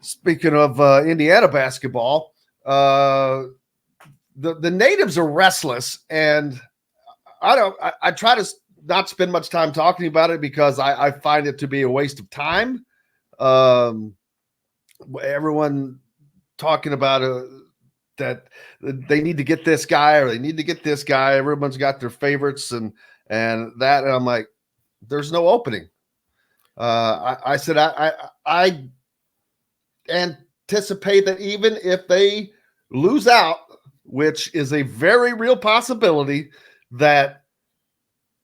Speaking of Indiana basketball, the natives are restless, and I try to not spend much time talking about it because I find it to be a waste of time. Everyone talking about that they need to get this guy or they need to get this guy. Everyone's got their favorites and that. And I'm like, there's no opening. I said, I anticipate that even if they lose out, which is a very real possibility, that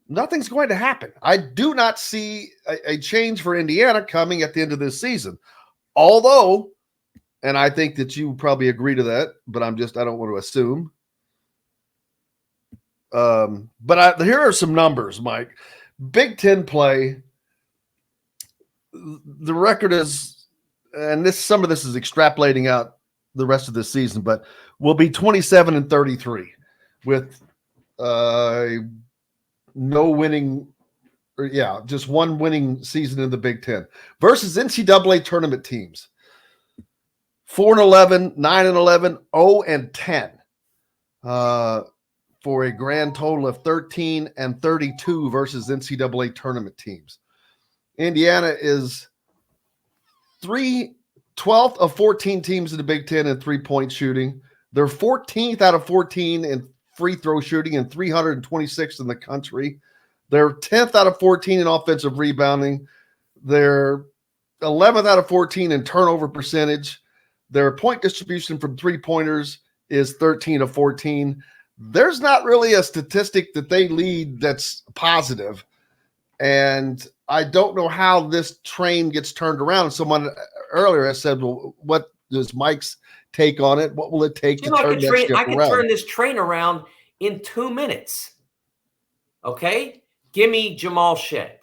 nothing's going to happen. I do not see a change for Indiana coming at the end of this season. Although, and I think that you probably agree to that, but I don't want to assume. But here are some numbers, Mike. Big Ten play. The record is, and some of this is extrapolating out the rest of the season, but will be 27-33 with just one winning season in the Big Ten versus NCAA tournament teams. 4-11, 9-11, 0-10 for a grand total of 13-32 versus NCAA tournament teams. Indiana is 12th of 14 teams in the Big Ten in three-point shooting. They're 14th out of 14 in free throw shooting and 326th in the country. They're 10th out of 14 in offensive rebounding. They're 11th out of 14 in turnover percentage. Their point distribution from three-pointers is 13 of 14. There's not really a statistic that they lead that's positive. And I don't know how this train gets turned around. Someone earlier has said, well, what is Mike's take on it? What will it take to turn that ship around? I can turn this train around in 2 minutes. Okay? Give me Jamal Shead.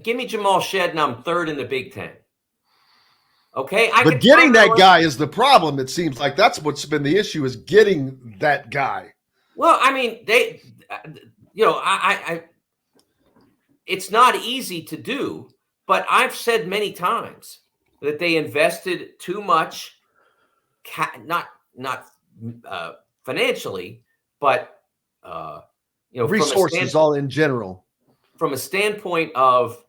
Give me Jamal Shead, and I'm third in the Big Ten. Okay? But getting that guy is the problem, it seems like. That's what's been the issue, is getting that guy. Well, I mean, it's not easy to do, but I've said many times that they invested too much, not financially, but resources all in general. From a standpoint of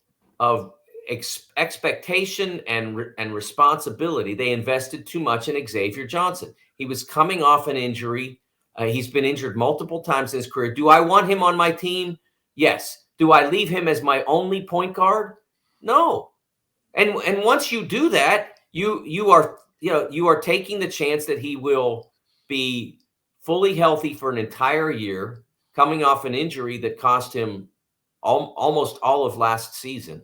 expectation and responsibility, they invested too much in Xavier Johnson. He was coming off an injury. He's been injured multiple times in his career. Do I want him on my team? Yes. Do I leave him as my only point guard? No. And once you do that, you are taking the chance that he will be fully healthy for an entire year, coming off an injury that cost him almost all of last season.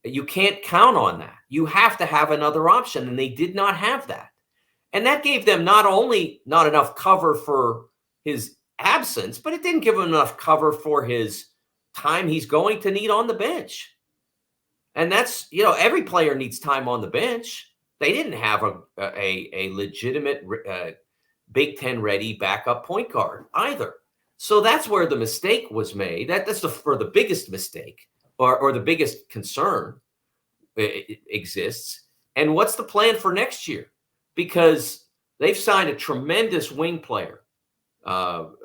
You can't count on that. You have to have another option, and they did not have that. And that gave them not only not enough cover for his absence, but it didn't give him enough cover for his time he's going to need on the bench. And that's, every player needs time on the bench. They didn't have a legitimate Big Ten ready backup point guard either. So that's where the mistake was made. That's the biggest mistake or the biggest concern exists. And what's the plan for next year? Because they've signed a tremendous wing player out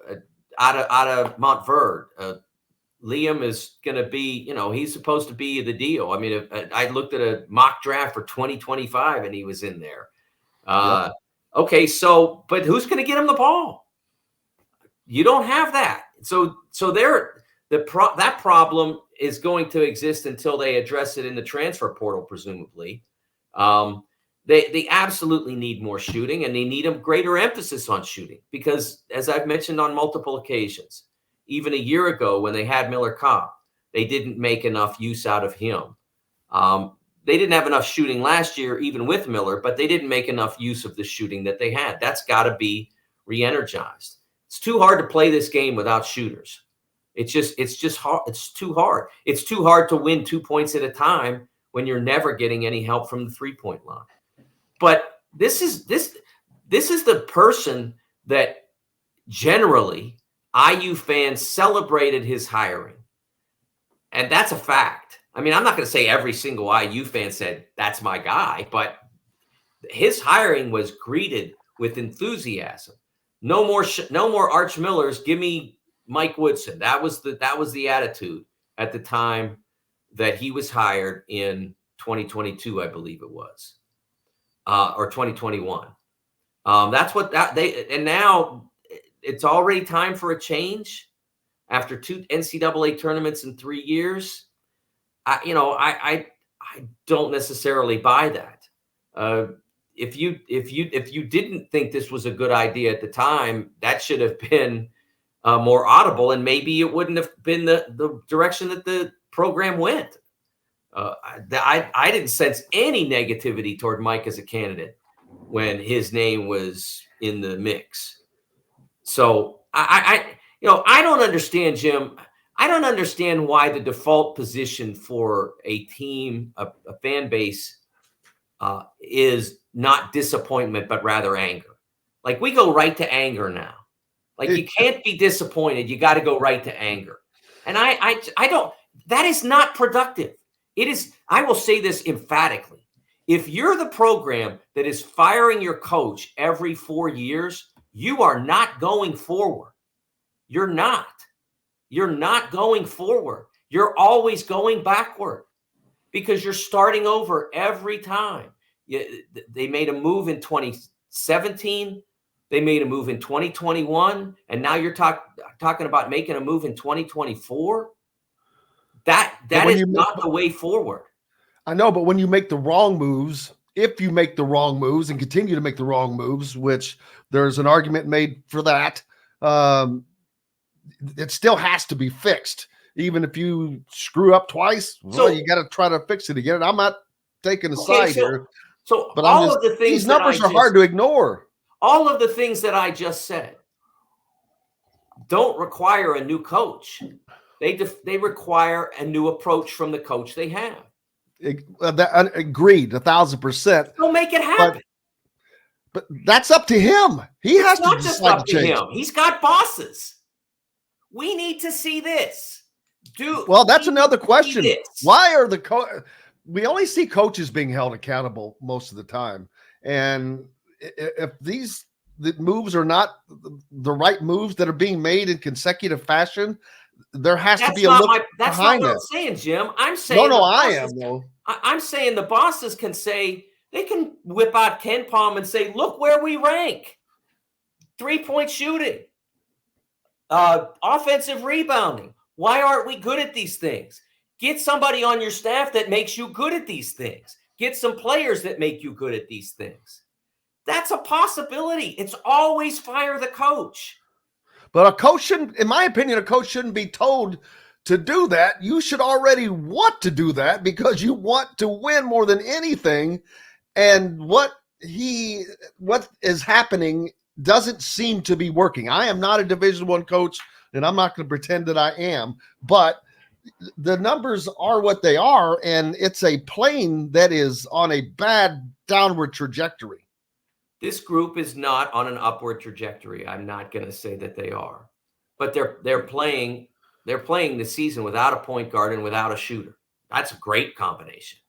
of Montverde. Liam is going to be, he's supposed to be the deal. I mean, I looked at a mock draft for 2025 and he was in there. Yep. Okay, but who's going to get him the ball? You don't have that. So that problem is going to exist until they address it in the transfer portal, presumably. They absolutely need more shooting, and they need a greater emphasis on shooting because, as I've mentioned on multiple occasions, even a year ago when they had Miller Kopp, they didn't make enough use out of him. They didn't have enough shooting last year, even with Miller, but they didn't make enough use of the shooting that they had. That's got to be re-energized. It's too hard to play this game without shooters. It's just hard. It's too hard. It's too hard to win 2 points at a time when you're never getting any help from the 3-point line. But this is the person that generally IU fans celebrated his hiring. And that's a fact. I mean, I'm not going to say every single IU fan said that's my guy, but his hiring was greeted with enthusiasm. No more Arch Millers. Give me Mike Woodson. That was the attitude at the time that he was hired in 2022, I believe it was, or 2021. That's what and now it's already time for a change after 2 NCAA tournaments in 3 years. I don't necessarily buy that. If you didn't think this was a good idea at the time, that should have been more audible, and maybe it wouldn't have been the direction that the program went. I didn't sense any negativity toward Mike as a candidate when his name was in the mix. So I don't understand, Jim. I don't understand why the default position for a team, a fan base, is not disappointment, but rather anger. Like, we go right to anger now. Like, you can't be disappointed. You got to go right to anger. And I don't, that is not productive. It is, I will say this emphatically. If you're the program that is firing your coach every 4 years, you are not going forward. You're not. You're not going forward. You're always going backward because you're starting over every time. They made a move in 2017. They made a move in 2021. And now you're talking about making a move in 2024. That is not the way forward. I know, but when you make the wrong moves, if you make the wrong moves and continue to make the wrong moves, which there's an argument made for that, it still has to be fixed. Even if you screw up twice, well, you got to try to fix it again. I'm not taking a side here. So, but all of the things, these numbers are hard to ignore. All of the things that I just said don't require a new coach. They require a new approach from the coach they have. Agreed, 1,000%. Don't make it happen. But that's up to him. He has to decide to change. He's got bosses. We need to see this. Well, that's another question. Why are we only see coaches being held accountable most of the time. And if the moves are not the right moves that are being made in consecutive fashion, there has to be a look That's behind not what it. I'm saying, Jim. I'm saying I'm saying the bosses can say, they can whip out Ken Palm and say, look where we rank. 3-point shooting, offensive rebounding. Why aren't we good at these things? Get somebody on your staff that makes you good at these things. Get some players that make you good at these things. That's a possibility. It's always fire the coach. But a coach shouldn't, in my opinion, a coach shouldn't be told to do that. You should already want to do that because you want to win more than anything. And what is happening doesn't seem to be working. I am not a Division I coach, and I'm not going to pretend that I am, but the numbers are what they are, and it's a plane that is on a bad downward trajectory. This group is not on an upward trajectory. I'm not going to say that they are, but they're playing the season without a point guard and without a shooter. That's a great combination.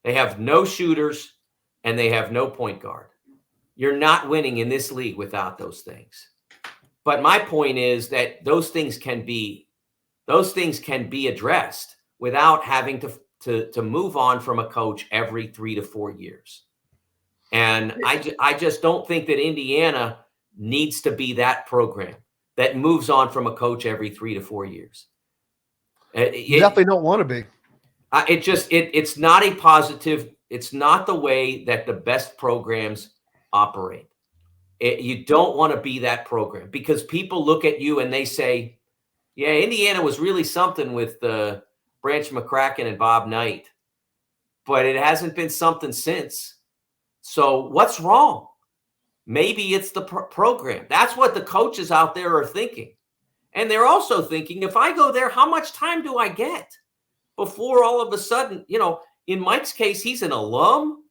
They have no shooters and they have no point guard. You're not winning in this league without those things. But my point is that those things can be addressed without having to move on from a coach every 3 to 4 years. And I just don't think that Indiana needs to be that program that moves on from a coach every 3 to 4 years. You definitely don't want to be. It's not a positive. It's not the way that the best programs operate. You don't want to be that program because people look at you and they say, yeah, Indiana was really something with Branch McCracken and Bob Knight, but it hasn't been something since. So what's wrong? Maybe it's the program. That's what the coaches out there are thinking. And they're also thinking, if I go there, how much time do I get before all of a sudden, in Mike's case, he's an alum.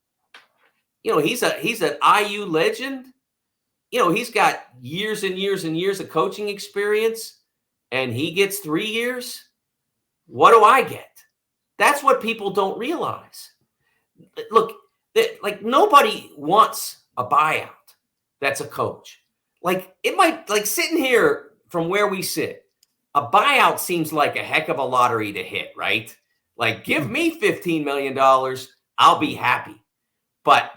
He's an IU legend. He's got years and years and years of coaching experience, and he gets 3 years. What do I get? That's what people don't realize. Look, like nobody wants a buyout. That's a coach. Like it might, like sitting here from where we sit, a buyout seems like a heck of a lottery to hit, right? Like give me $15 million, I'll be happy. But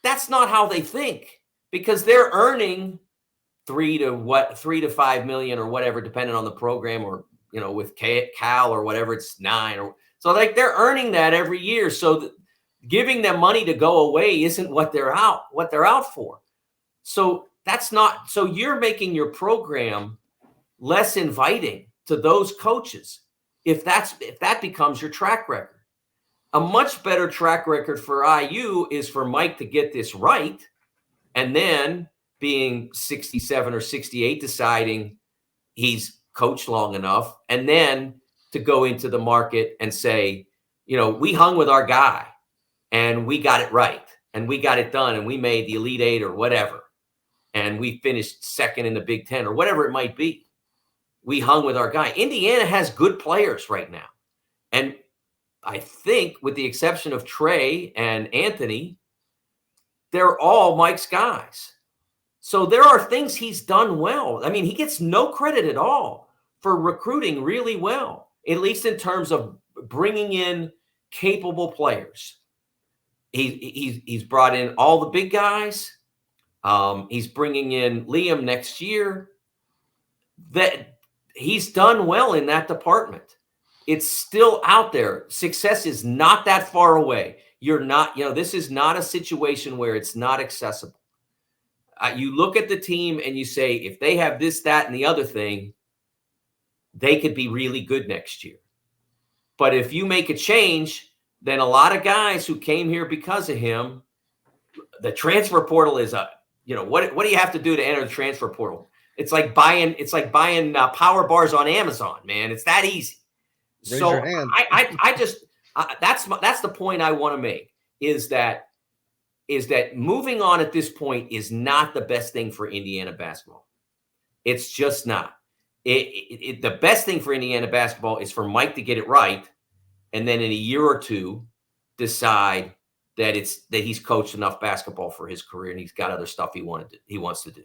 that's not how they think, because they're earning 3 to 5 million or whatever, depending on the program, or with Cal or whatever, it's 9 or so. Like they're earning that every year. So giving them money to go away isn't what they're out for. So that's not. So you're making your program less inviting to those coaches if that becomes your track record. A much better track record for IU is for Mike to get this right, and then being 67 or 68, deciding he's coached long enough, and then to go into the market and say, we hung with our guy and we got it right and we got it done and we made the Elite Eight or whatever, and we finished second in the Big Ten or whatever it might be. We hung with our guy. Indiana has good players right now. And I think, with the exception of Trey and Anthony, they're all Mike's guys. So there are things he's done well. I mean, he gets no credit at all for recruiting really well, at least in terms of bringing in capable players. He's brought in all the big guys. He's bringing in Liam next year. That he's done well in that department. It's still out there. Success is not that far away. This is not a situation where it's not accessible. You look at the team and you say, if they have this, that, and the other thing, they could be really good next year. But if you make a change, then a lot of guys who came here because of him, the transfer portal is what do you have to do to enter the transfer portal? It's like buying power bars on Amazon, man. It's that easy. Raise so your hand. That's the point I want to make, is that moving on at this point is not the best thing for Indiana basketball. It's just not. The best thing for Indiana basketball is for Mike to get it right, and then in a year or two decide that he's coached enough basketball for his career and he's got other stuff he wants to do.